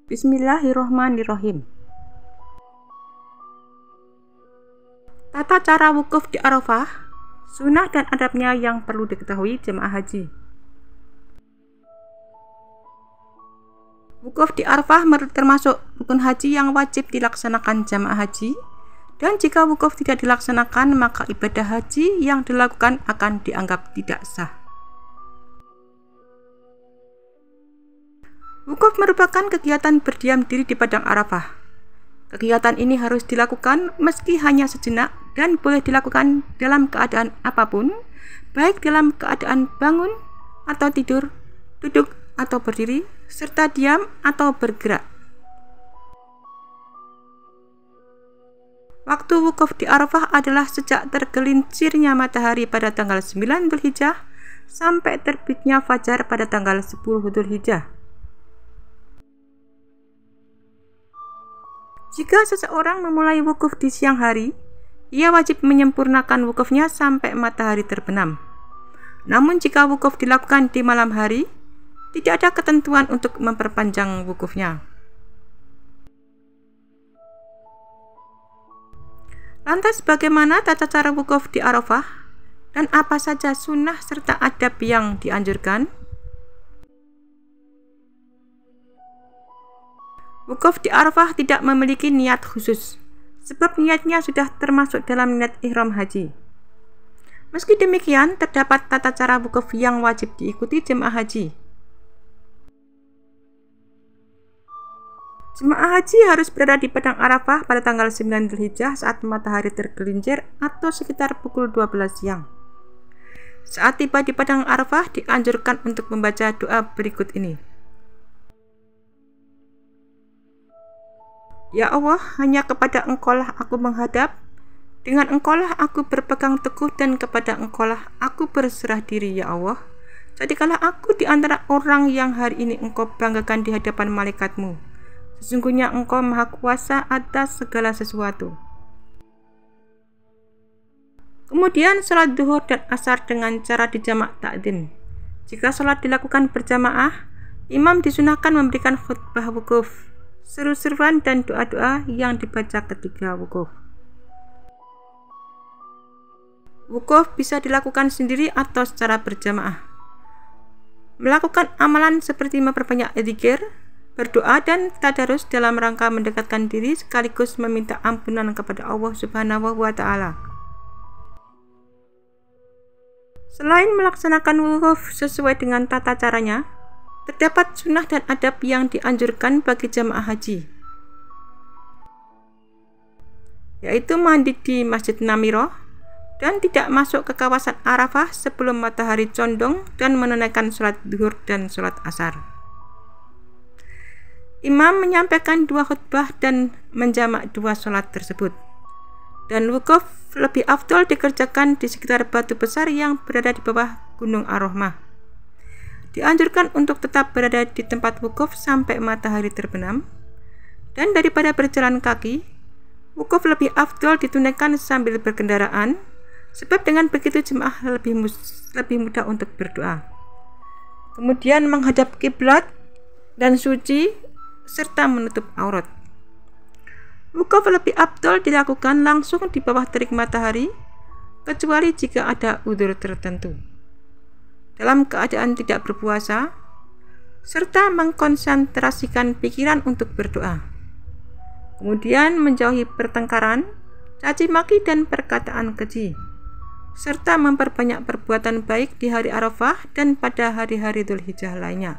Bismillahirrohmanirrohim. Tata cara wukuf di Arafah, sunnah dan adabnya yang perlu diketahui jemaah haji. Wukuf di Arafah termasuk rukun haji yang wajib dilaksanakan jemaah haji, dan jika wukuf tidak dilaksanakan maka ibadah haji yang dilakukan akan dianggap tidak sah. Wukuf merupakan kegiatan berdiam diri di padang Arafah. Kegiatan ini harus dilakukan meski hanya sejenak dan boleh dilakukan dalam keadaan apapun, baik dalam keadaan bangun atau tidur, duduk atau berdiri, serta diam atau bergerak. Waktu wukuf di Arafah adalah sejak tergelincirnya matahari pada tanggal 9 Dzulhijjah sampai terbitnya fajar pada tanggal 10 Dzulhijjah. Jika seseorang memulai wukuf di siang hari, ia wajib menyempurnakan wukufnya sampai matahari terbenam. Namun jika wukuf dilakukan di malam hari, tidak ada ketentuan untuk memperpanjang wukufnya. Lantas bagaimana tata cara wukuf di Arafah dan apa saja sunnah serta adab yang dianjurkan? Wukuf di Arafah tidak memiliki niat khusus, sebab niatnya sudah termasuk dalam niat ihram haji. Meski demikian, terdapat tata cara wukuf yang wajib diikuti jemaah haji. Jemaah haji harus berada di padang Arafah pada tanggal 9 Dzulhijjah saat matahari tergelincir atau sekitar pukul 12 siang. Saat tiba di padang Arafah, dianjurkan untuk membaca doa berikut ini. Ya Allah, hanya kepada Engkaulah aku menghadap, dengan Engkaulah aku berpegang teguh dan kepada Engkaulah aku berserah diri ya Allah. Jadikanlah aku di antara orang yang hari ini Engkau banggakan di hadapan malaikat-Mu. Sesungguhnya Engkau maha kuasa atas segala sesuatu. Kemudian sholat duhur dan asar dengan cara dijamak takdim. Jika sholat dilakukan berjamaah, imam disunahkan memberikan khutbah wukuf, seru-seruan dan doa-doa yang dibaca ketika wukuf. Wukuf bisa dilakukan sendiri atau secara berjamaah. Melakukan amalan seperti memperbanyak zikir, berdoa dan tadarus dalam rangka mendekatkan diri sekaligus meminta ampunan kepada Allah Subhanahu wa Ta'ala. Selain melaksanakan wukuf sesuai dengan tata caranya, terdapat sunnah dan adab yang dianjurkan bagi jemaah haji, yaitu mandi di Masjid Namiroh dan tidak masuk ke kawasan Arafah sebelum matahari condong dan menunaikan sholat duhur dan sholat asar. Imam menyampaikan 2 khutbah dan menjamak 2 sholat tersebut. Dan wukuf lebih afdol dikerjakan di sekitar batu besar yang berada di bawah Gunung Ar-Rahmah. Dianjurkan untuk tetap berada di tempat wukuf sampai matahari terbenam, dan daripada berjalan kaki, wukuf lebih afdol ditunaikan sambil berkendaraan, sebab dengan begitu jemaah lebih mudah untuk berdoa. Kemudian menghadap kiblat dan suci serta menutup aurat. Wukuf lebih afdol dilakukan langsung di bawah terik matahari, kecuali jika ada udzur tertentu. Dalam keadaan tidak berpuasa, serta mengkonsentrasikan pikiran untuk berdoa. Kemudian menjauhi pertengkaran, caci maki dan perkataan keji, serta memperbanyak perbuatan baik di hari Arafah dan pada hari-hari Dzulhijjah lainnya.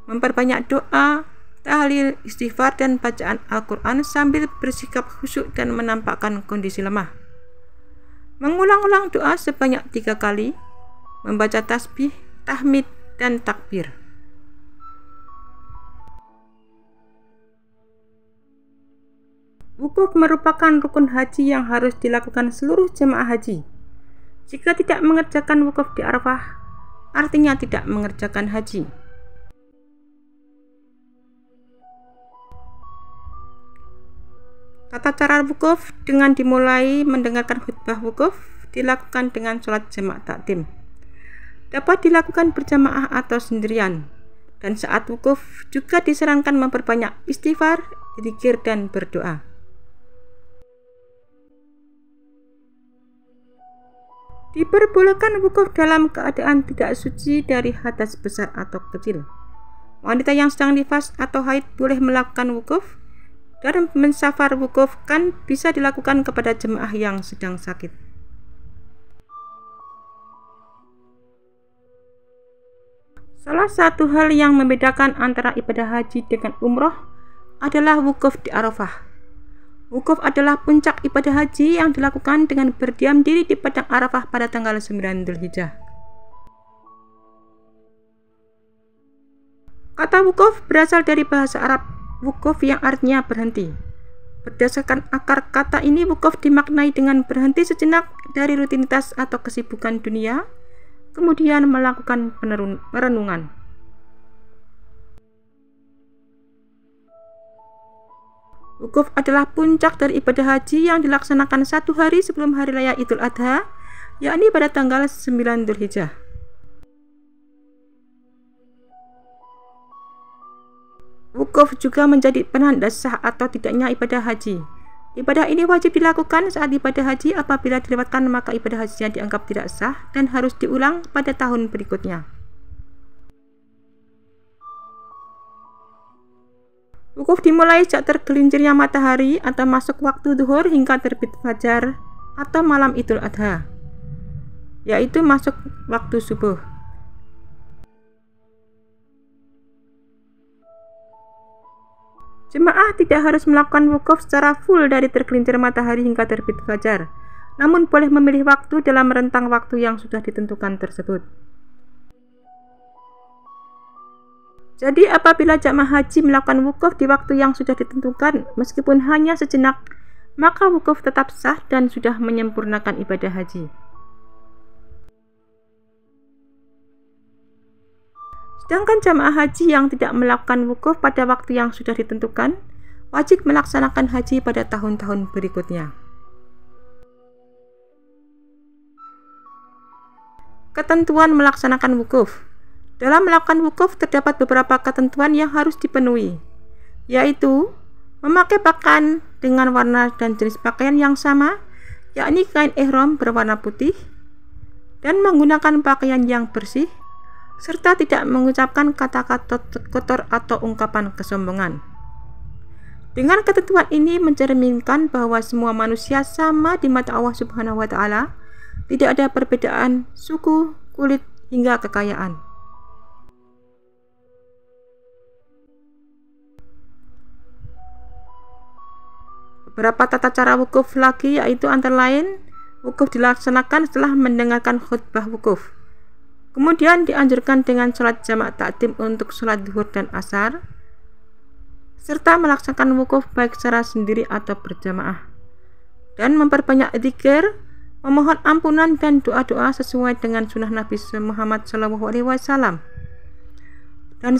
Memperbanyak doa, tahlil, istighfar dan bacaan Al-Quran sambil bersikap khusyuk dan menampakkan kondisi lemah. Mengulang-ulang doa sebanyak 3 kali, membaca tasbih, tahmid, dan takbir. Wukuf merupakan rukun haji yang harus dilakukan seluruh jemaah haji. Jika tidak mengerjakan wukuf di Arafah, artinya tidak mengerjakan haji. Tata cara wukuf dengan dimulai mendengarkan khutbah wukuf dilakukan dengan sholat jamak takdim. Dapat dilakukan berjamaah atau sendirian, Dan saat wukuf juga disarankan memperbanyak istighfar, zikir, dan berdoa. Diperbolehkan wukuf dalam keadaan tidak suci dari hadas besar atau kecil. Wanita yang sedang nifas atau haid boleh melakukan wukuf, dan mensafar wukuf kan bisa dilakukan kepada jemaah yang sedang sakit. Salah satu hal yang membedakan antara ibadah haji dengan umroh adalah wukuf di Arafah. Wukuf adalah puncak ibadah haji yang dilakukan dengan berdiam diri di padang Arafah pada tanggal 9 Dzulhijjah. Kata wukuf berasal dari bahasa Arab wukuf yang artinya berhenti. Berdasarkan akar kata ini, wukuf dimaknai dengan berhenti sejenak dari rutinitas atau kesibukan dunia, kemudian melakukan perenungan. Wukuf adalah puncak dari ibadah haji yang dilaksanakan 1 hari sebelum hari raya Idul Adha, yakni pada tanggal 9 Dzulhijjah. Wukuf juga menjadi penanda sah atau tidaknya ibadah haji. Ibadah ini wajib dilakukan saat ibadah haji. Apabila dilewatkan, maka ibadah hajinya dianggap tidak sah dan harus diulang pada tahun berikutnya. Wukuf dimulai sejak tergelincirnya matahari atau masuk waktu zuhur hingga terbit fajar atau malam Idul Adha, yaitu masuk waktu subuh. Jemaah tidak harus melakukan wukuf secara full dari tergelincir matahari hingga terbit fajar, namun boleh memilih waktu dalam rentang waktu yang sudah ditentukan tersebut. Jadi apabila jamaah haji melakukan wukuf di waktu yang sudah ditentukan, meskipun hanya sejenak, maka wukuf tetap sah dan sudah menyempurnakan ibadah haji. Sedangkan jamaah haji yang tidak melakukan wukuf pada waktu yang sudah ditentukan, wajib melaksanakan haji pada tahun-tahun berikutnya. Ketentuan melaksanakan wukuf. Dalam melakukan wukuf terdapat beberapa ketentuan yang harus dipenuhi, yaitu memakai pakaian dengan warna dan jenis pakaian yang sama, yakni kain ihram berwarna putih, dan menggunakan pakaian yang bersih, serta tidak mengucapkan kata-kata kotor atau ungkapan kesombongan. Dengan ketentuan ini mencerminkan bahwa semua manusia sama di mata Allah Subhanahu wa Ta'ala, tidak ada perbedaan suku, kulit, hingga kekayaan. Beberapa tata cara wukuf lagi, yaitu antara lain wukuf dilaksanakan setelah mendengarkan khutbah wukuf. Kemudian dianjurkan dengan sholat jamak takdim untuk sholat zuhur dan asar, serta melaksanakan wukuf baik secara sendiri atau berjamaah, dan memperbanyak zikir, memohon ampunan dan doa-doa sesuai dengan sunnah Nabi Muhammad SAW. Dan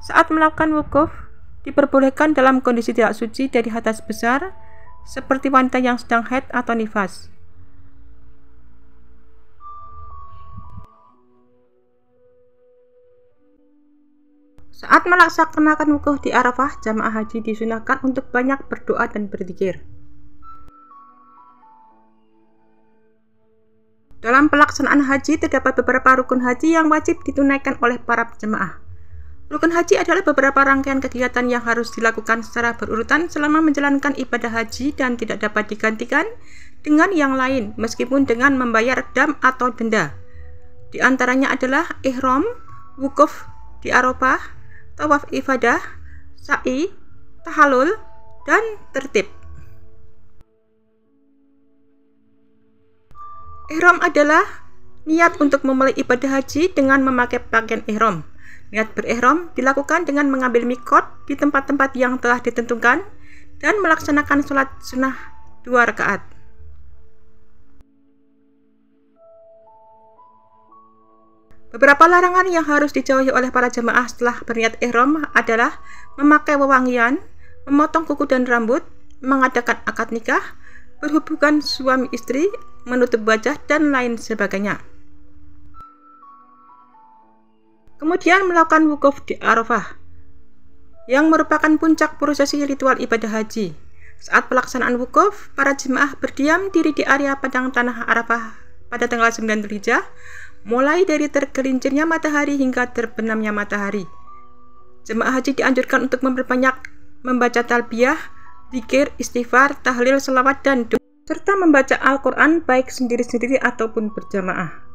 saat melakukan wukuf, diperbolehkan dalam kondisi tidak suci dari hadas besar, seperti wanita yang sedang haid atau nifas. Saat melaksanakan wukuf di Arafah, jamaah haji disunahkan untuk banyak berdoa dan berzikir. Dalam pelaksanaan haji terdapat beberapa rukun haji yang wajib ditunaikan oleh para jemaah. Rukun haji adalah beberapa rangkaian kegiatan yang harus dilakukan secara berurutan selama menjalankan ibadah haji dan tidak dapat digantikan dengan yang lain meskipun dengan membayar dam atau denda. Di antaranya adalah ihram, wukuf di Arafah, tawaf ifadah, sa'i, tahallul, dan tertib. Ihram adalah niat untuk memulai ibadah haji dengan memakai pakaian ihram. Niat berihram dilakukan dengan mengambil mikot di tempat-tempat yang telah ditentukan dan melaksanakan sholat sunnah 2 rakaat. Beberapa larangan yang harus dijauhi oleh para jemaah setelah berniat ihram adalah memakai wewangian, memotong kuku dan rambut, mengadakan akad nikah, berhubungan suami istri, menutup wajah, dan lain sebagainya. Kemudian melakukan wukuf di Arafah, yang merupakan puncak prosesi ritual ibadah haji. Saat pelaksanaan wukuf, para jemaah berdiam diri di area padang tanah Arafah pada tanggal 9 Dzulhijjah, mulai dari tergelincirnya matahari hingga terbenamnya matahari. Jemaah haji dianjurkan untuk memperbanyak membaca talbiyah, zikir, istighfar, tahlil, selawat, dan doa, serta membaca Al-Quran baik sendiri-sendiri ataupun berjamaah.